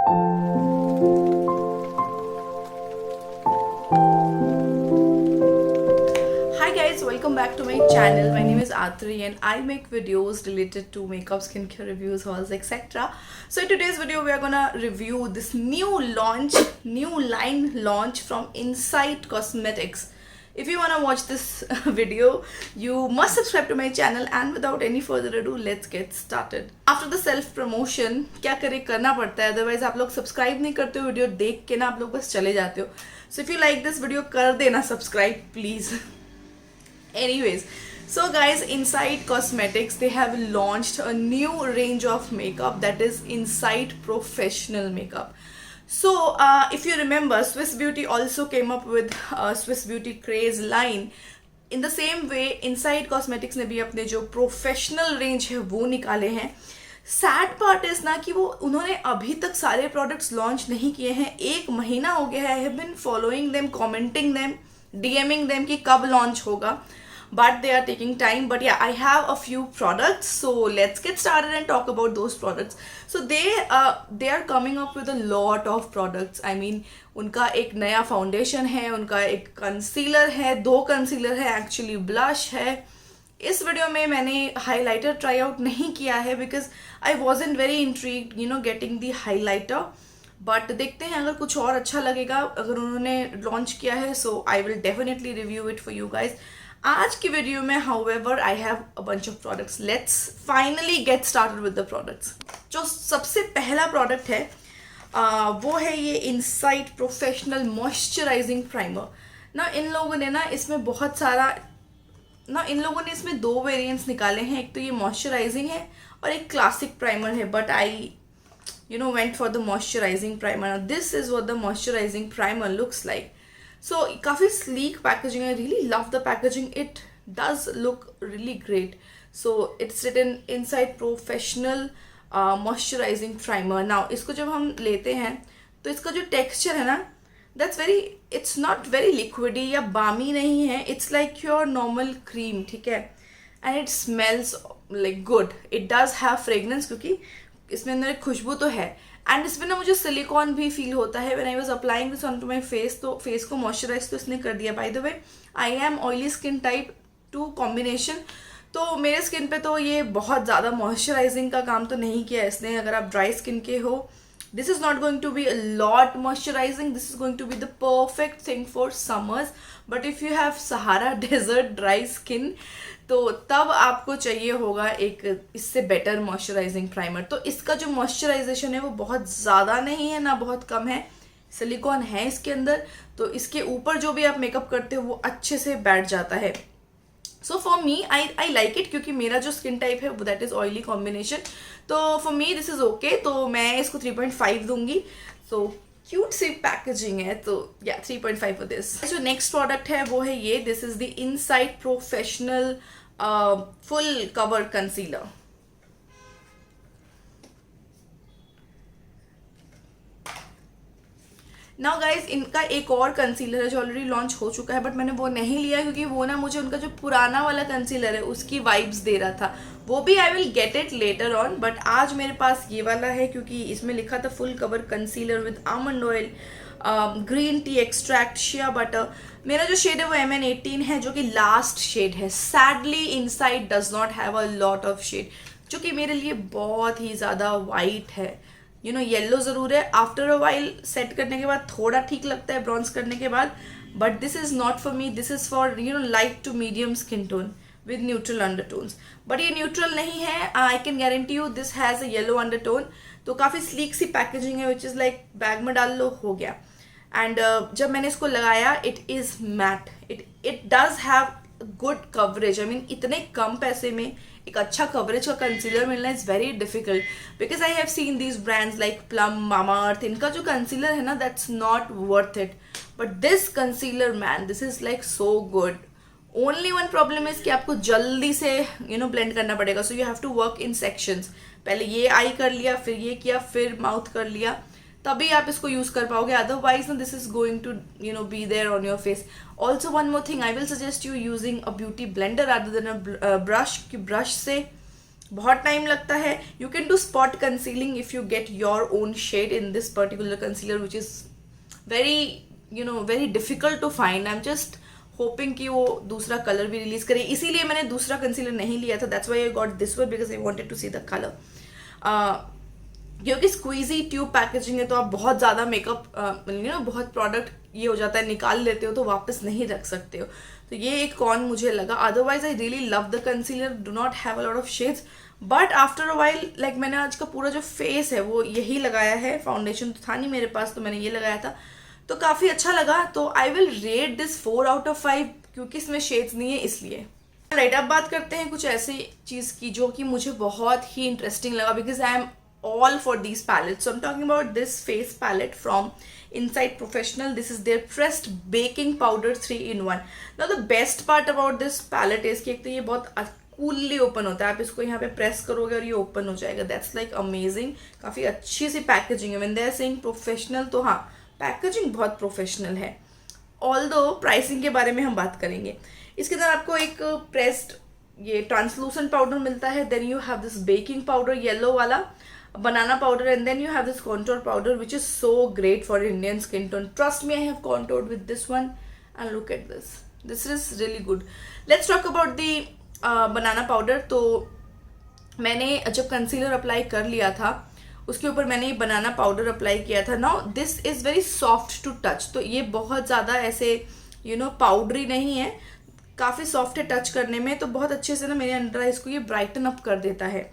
Hi guys, welcome back to my channel. My name is Atri and I make videos related to makeup, skincare reviews, hauls, etc. So in today's video we are gonna review this new line launch from Insight Cosmetics. If you wanna watch this video, you must subscribe to my channel, and without any further ado, let's get started. After the self promotion, क्या करे, करना पड़ता है, otherwise आप लोग subscribe नहीं करते हो, वीडियो देख के ना आप लोग बस चले जाते हो. So if you like this video, कर देना subscribe please. Anyways, so guys, Insight Cosmetics, they have launched a new range of makeup, that is Insight Professional Makeup. So if you remember, Swiss Beauty also came up with Swiss Beauty Craze line. In the same way, Insight Cosmetics ने भी अपने जो professional range है वो निकाले हैं. Sad part is ना कि वो उन्होंने अभी तक सारे प्रोडक्ट्स लॉन्च नहीं किए हैं. 1 महीना हो गया है. I have been following them, commenting them, DMing them कि कब लॉन्च होगा, but they are taking time. But yeah, I have a few products, so let's get started and talk about those products. So they are coming up with a lot of products. I mean, उनका एक नया foundation है, उनका एक concealer है, 2 concealer है, actually blush है. इस वीडियो में मैंने हाइलाइटर ट्राई आउट नहीं किया है because I wasn't very intrigued getting the highlighter. But देखते हैं, अगर कुछ और अच्छा लगेगा, अगर उन्होंने लॉन्च किया है, so I will definitely review it for you guys. आज की वीडियो में however I have a bunch of products. Let's finally get started with the products. जो सबसे पहला प्रोडक्ट है वो है ये इनसाइट प्रोफेशनल मॉइस्चराइजिंग प्राइमर. ना इन लोगों ने ना इसमें बहुत सारा इन लोगों ने इसमें 2 वेरिएंट्स निकाले हैं. एक तो ये मॉइस्चराइजिंग है और एक क्लासिक प्राइमर है. But I went for the moisturizing primer. Now this is what the moisturizing primer looks like. So काफ़ी sleek packaging. I really love the packaging. It does look really great. So it's written Insight Professional moisturizing primer. Now इसको जब हम लेते हैं तो इसका जो texture है ना, it's not very liquidy या balmy नहीं है. It's like your normal cream, ठीक है. And it smells like good. It does have fragrance क्योंकि इसमें अंदर एक खुशबू तो है. एंड इसमें ना मुझे सिलिकॉन भी फील होता है when I was applying this on to my face. तो फेस को मॉइस्चराइज तो इसने कर दिया. By the way, I am oily skin type 2 combination, तो मेरे स्किन पे तो ये बहुत ज़्यादा मॉइस्चराइजिंग का काम तो नहीं किया इसने. अगर आप ड्राई स्किन के हो, this is not going to be a lot moisturizing. This is going to be the perfect thing for summers. But if you have Sahara desert dry skin, तो तब आपको चाहिए होगा एक इससे बेटर मॉइस्चराइजिंग प्राइमर. तो इसका जो मॉइस्चराइजेशन है वो बहुत ज़्यादा नहीं है ना बहुत कम है. सिलिकॉन है इसके अंदर, तो इसके ऊपर जो भी आप मेकअप करते हो वो अच्छे से बैठ जाता है. So for me I like it क्योंकि मेरा जो स्किन टाइप है वो दैट इज़ ऑयली कॉम्बिनेशन. तो for me this is okay. तो मैं इसको 3.5 दूंगी. सो क्यूट सी पैकेजिंग है, तो या 3.5 फॉर दिस. जो नेक्स्ट प्रोडक्ट है वो है ये. This is the insight professional full cover concealer. Now guys, इनका एक और कंसीलर है जो ऑलरेडी लॉन्च हो चुका है, बट मैंने वो नहीं लिया क्योंकि वो ना मुझे उनका जो पुराना वाला कंसीलर है उसकी वाइब्स दे रहा था. वो भी I will get it later on. But आज मेरे पास ये वाला है क्योंकि इसमें लिखा था full cover concealer with almond oil, green tea extract, shea butter. मेरा जो शेड है वो MN18 है, जो कि लास्ट शेड है. Sadly Insight does not have a lot of shade, जो कि मेरे लिए बहुत ही ज़्यादा वाइट है. येलो ज़रूर है. आफ्टर अ वाइल सेट करने के बाद थोड़ा ठीक लगता है ब्रॉन्ज करने के बाद. But this is not for me. This is for light to medium skin tone with neutral undertones. But ये न्यूट्रल नहीं है. I can guarantee you this has a yellow undertone. तो काफ़ी स्लीक सी पैकेजिंग है, which is like bag में डाल लो, हो गया. एंड जब मैंने इसको लगाया, it is matte. It does have good coverage. I mean इतने कम पैसे में एक अच्छा कवरेज का कंसीलर मिलना is very difficult. Because I have seen these brands like Plum, Mama Earth. इनका जो कंसीलर है ना, that's not worth it. But this concealer, man, this is like so good. Only one problem is कि आपको जल्दी से blend करना पड़ेगा. So you have to work in sections. पहले ये आई कर लिया, फिर ये किया, फिर माउथ कर लिया, तभी आप इसको यूज़ कर पाओगे. Otherwise this is going to be there on your face. Also one more thing, I will suggest you using a beauty blender rather than a brush. कि ब्रश से बहुत टाइम लगता है. You can do spot concealing if you get your own shade in this particular concealer which is very very difficult to find. I am just hoping कि वो दूसरा colour भी release करे, इसीलिए मैंने दूसरा कंसीलर नहीं लिया था. That's why I got this one because I wanted to see the colour. क्योंकि स्क्वीजी ट्यूब पैकेजिंग है तो आप बहुत ज़्यादा मेकअप बहुत प्रोडक्ट ये हो जाता है, निकाल लेते हो तो वापस नहीं रख सकते हो. तो ये एक कॉन मुझे लगा. Otherwise I really love the concealer, do not have a lot of shades, but after a while like मैंने आज का पूरा जो फेस है वो यही लगाया है. फाउंडेशन तो था नहीं मेरे पास तो मैंने ये लगाया था, तो काफ़ी अच्छा लगा. तो I will rate this 4 out of 5 क्योंकि इसमें शेड्स नहीं है इसलिए. राइट, अब बात करते हैं कुछ ऐसी चीज़ की जो कि मुझे बहुत ही इंटरेस्टिंग लगा because I am all for these palettes. So I'm talking about this face palette from Inside Professional. This is their pressed baking powder 3-in-1. Now the best part about this palette is कि एक तो ये बहुत coolly open होता है. आप इसको यहाँ पे प्रेस करोगे और ये ओपन हो जाएगा. That's like amazing. काफ़ी अच्छी सी पैकेजिंग है. When they are saying professional तो हाँ, पैकेजिंग बहुत प्रोफेशनल है. ऑल्दो प्राइसिंग के बारे में हम बात करेंगे. इसके अंदर आपको एक प्रेस्ड ये ट्रांसलूसेंट पाउडर मिलता है. Then you have this baking powder yellow वाला, banana powder, and then you have this contour powder which is so great for Indian skin tone. Trust me, I have contoured with this one and look at this. This is really good. Let's talk about the banana powder. तो मैंने जब concealer apply कर लिया था उसके ऊपर मैंने ये बनाना पाउडर अप्लाई किया था. Now this is very soft to touch. तो ये बहुत ज़्यादा ऐसे पाउडरी नहीं है, काफ़ी सॉफ्ट है टच करने में. तो बहुत अच्छे से ना मेरे अंडर आइज को ये ब्राइटन अप कर देता है.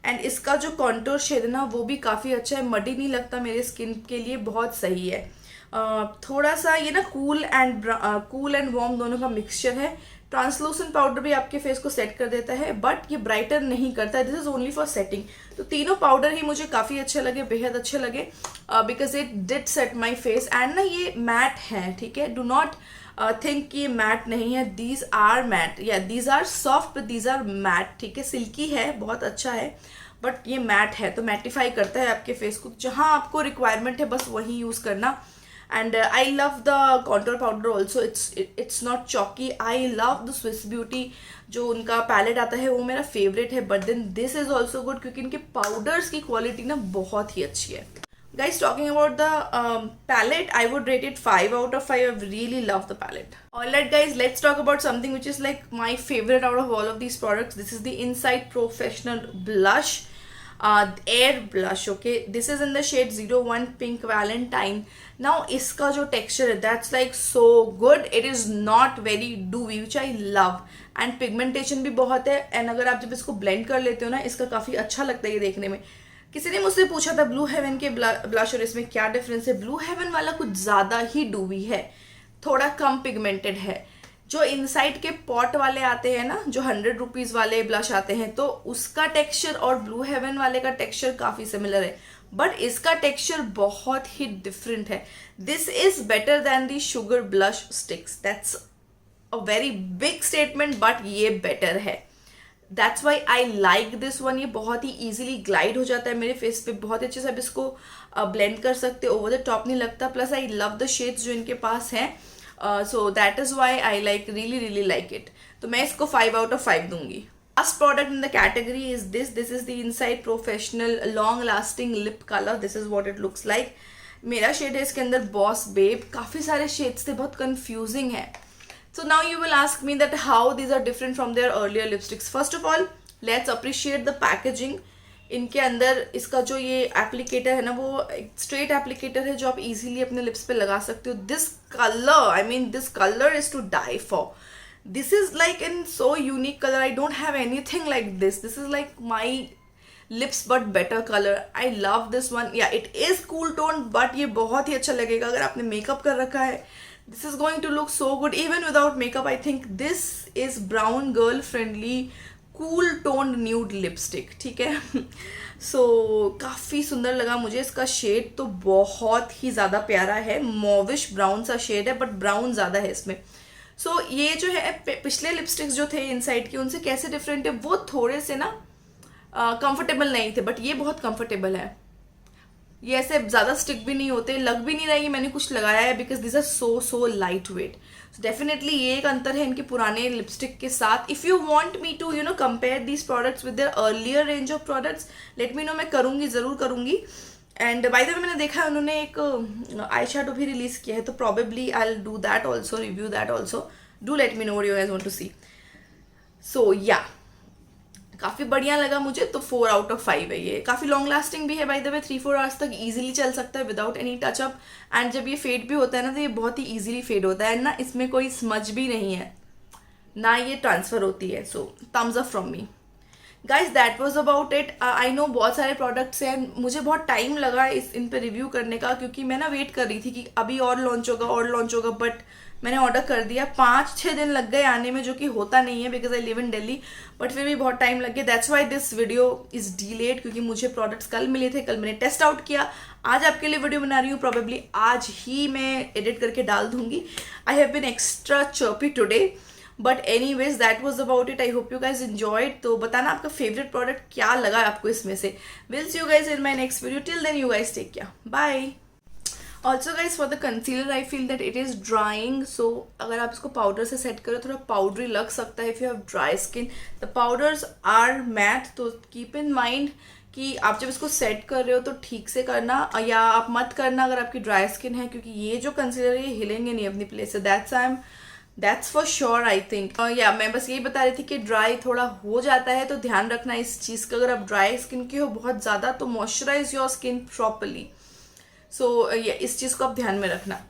एंड इसका जो कॉन्टोर शेड है ना वो भी काफ़ी अच्छा है, मडी नहीं लगता मेरे स्किन के लिए, बहुत सही है. थोड़ा सा ये ना कूल एंड वार्म दोनों का मिक्सचर है. ट्रांसलूसेंट पाउडर भी आपके फेस को सेट कर देता है बट ये ब्राइटन नहीं करता है. This is only for setting. तो तीनों पाउडर ही मुझे काफ़ी अच्छे लगे, बेहद अच्छे लगे because it did set my face. And ना ये मैट है, ठीक है, डू नॉट थिंक कि ये मैट नहीं है. दीज आर मैट, या these are soft but these are matte. ठीक है, सिल्की है, बहुत अच्छा है, बट ये मैट है तो मैटिफाई करता है आपके फेस को. जहाँ आपको रिक्वायरमेंट है बस वही यूज़ करना. And I love the contour powder also. It's not chalky. I love the Swiss beauty जो उनका पैलेट आता है वो मेरा फेवरेट है. But then this is also good क्योंकि इनके पाउडर्स की क्वालिटी ना बहुत ही अच्छी है. Guys, talking about the palette, I would rate it 5 out of 5. I really love the palette. Alright guys, let's talk about something which is like my favorite out of all of these products. This is the Inside Professional blush, air blush. Okay, this is in the shade 01 Pink Valentine. Now इसका जो texture है that's like so good. It is not very dewy which I love. And pigmentation भी बहुत है. And अगर आप जब इसको blend कर लेते हो ना, इसका काफ़ी अच्छा लगता है ये देखने में. किसी ने मुझसे पूछा था ब्लू हेवन के ब्लश और इसमें क्या डिफरेंस है. ब्लू हेवन वाला कुछ ज़्यादा ही डूबी है, थोड़ा कम पिगमेंटेड है. जो इनसाइड के पॉट वाले आते हैं ना, जो 100 रुपीज़ वाले ब्लश आते हैं, तो उसका टेक्सचर और ब्लू हेवन वाले का टेक्सचर काफ़ी सिमिलर है, बट इसका टेक्सचर बहुत ही डिफरेंट है. This is better than the sugar blush sticks. That's a very big statement, but ये बेटर है. That's why I like this one. ये बहुत ही ईजिली ग्लाइड हो जाता है मेरे फेस पे, बहुत अच्छे से आप इसको ब्लेंड कर सकते हो, ओवर द टॉप नहीं लगता. Plus I love the shades जो इनके पास हैं, so that is why I like really like it. तो मैं इसको 5 out of 5 दूंगी. Last product in the category is this is the inside professional long lasting lip colour. This is what it looks like. मेरा shade है इसके अंदर boss babe. काफ़ी सारे शेड्स थे, बहुत कन्फ्यूजिंग है. So now you will ask me that how these are different from their earlier lipsticks. First of all, let's appreciate the packaging. इनके अंदर इसका जो ये एप्लीकेटर है ना, वो स्ट्रेट एप्लीकेटर है जो आप इजीली अपने लिप्स पे लगा सकते हो. This colour, I mean this colour is to die for. This is like in so unique colour. I don't have anything like this. This is like my lips but better colour. I love this one. Yeah it is cool tone, but ये बहुत ही अच्छा लगेगा अगर आपने makeup कर रखा है. This is going to look so good even without makeup. I think this is brown girl friendly cool toned nude lipstick. ठीक है. So काफ़ी सुंदर लगा मुझे. इसका शेड तो बहुत ही ज़्यादा प्यारा है, मॉविश ब्राउन सा शेड है, बट ब्राउन ज़्यादा है इसमें. So ये जो है पिछले लिपस्टिक्स जो थे इनसाइड के, उनसे कैसे डिफरेंट है, वो थोड़े से ना कंफर्टेबल नहीं थे, बट ये बहुत कंफर्टेबल है. ये ऐसे ज़्यादा स्टिक भी नहीं होते, लग भी नहीं रहा कि मैंने कुछ लगाया है, because this are so light weight. So definitely ये एक अंतर है इनके पुराने लिपस्टिक के साथ. If you want me to compare these products with their earlier range of products, let me know. मैं करूँगी, ज़रूर करूँगी. एंड बाय द वे मैंने देखा है उन्होंने एक आई शैडो भी रिलीज़ किया है, तो probably I will do that also, review that also. Do let me know what you guys want to see. So yeah, काफ़ी बढ़िया लगा मुझे. तो 4 out of 5 है ये. काफ़ी लॉन्ग लास्टिंग भी है बाय द वे, 3-4 आवर्स तक इजीली चल सकता है विदाउट एनी टचअप. एंड जब ये फेड भी होता है ना, तो ये बहुत ही इजीली फेड होता है ना. इसमें कोई स्मज भी नहीं है, ना ये ट्रांसफ़र होती है. सो Thums up from me. Guys that was about it. I know बहुत सारे प्रोडक्ट्स हैं, मुझे बहुत टाइम लगा इन पे रिव्यू करने का, क्योंकि मैं ना वेट कर रही थी कि अभी और लॉन्च होगा. बट मैंने ऑर्डर कर दिया. 5-6 दिन लग गए आने में, जो कि होता नहीं है because I live in Delhi. But फिर भी बहुत टाइम लग गया. That's why this video is delayed, क्योंकि मुझे प्रोडक्ट्स कल मिले थे, कल मैंने टेस्ट आउट किया. आज आपके लिए वीडियो बना रही हूँ, प्रॉबेबली आज ही मैं एडिट करके डाल दूंगी. I have been extra chirpy today. But any ways that was about it. I hope you guys enjoyed. तो बताना आपका फेवरेट प्रोडक्ट क्या लगा आपको इसमें से. Will see you guys in my next video. Till then you guys take care. Bye. Also guys for the concealer I feel that it is drying. So अगर आप इसको पाउडर से सेट करो, थोड़ा पाउडरी लग सकता है if you have dry skin. The powders are matte, तो कीप इन माइंड कि आप जब इसको सेट कर रहे हो तो ठीक से करना, या आप मत करना अगर आपकी ड्राई स्किन है, क्योंकि ये जो कंसीलर है ये हिलेंगे नहीं अपनी प्लेस से. That's for sure I think. या मैं बस यही बता रही थी कि ड्राई थोड़ा हो जाता है, तो ध्यान रखना इस चीज़ का. अगर आप ड्राई स्किन की हो बहुत ज़्यादा, तो मॉइस्चराइज योर स्किन प्रॉपरली. सो इस चीज़ को आप ध्यान में रखना.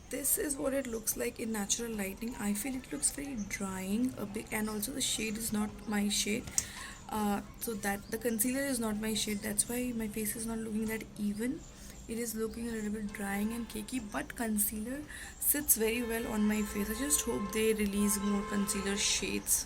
This is what it looks like in natural lighting. I feel it looks very drying a bit, and also the shade is not my shade. So that the concealer is not my shade. That's why my face is not looking that even. It is looking a little bit drying and cakey, but concealer sits very well on my face. I just hope they release more concealer shades.